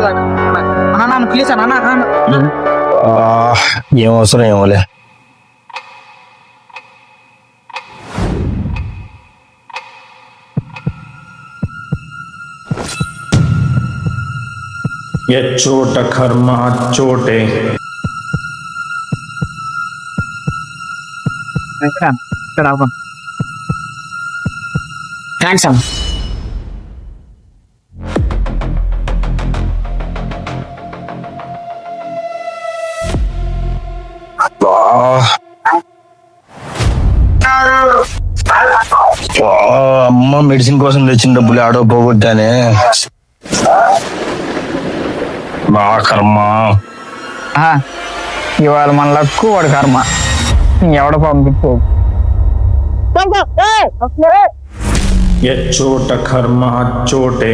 అన్న ప్లీజ్ అన్న ఏం అవసరం ఏమోలే. చోట కర్మ చోటే. థ్యాంక్స్ అన్న. అమ్మ మెడిసిన్ కోసం తెచ్చిన డబ్బులు ఆడో పోగొట్టానే. బా కర్మ. ఇవాళ మన లక్కు వాడు కర్మ. ఎవడ పంపించు. చోట కర్మ చోటే.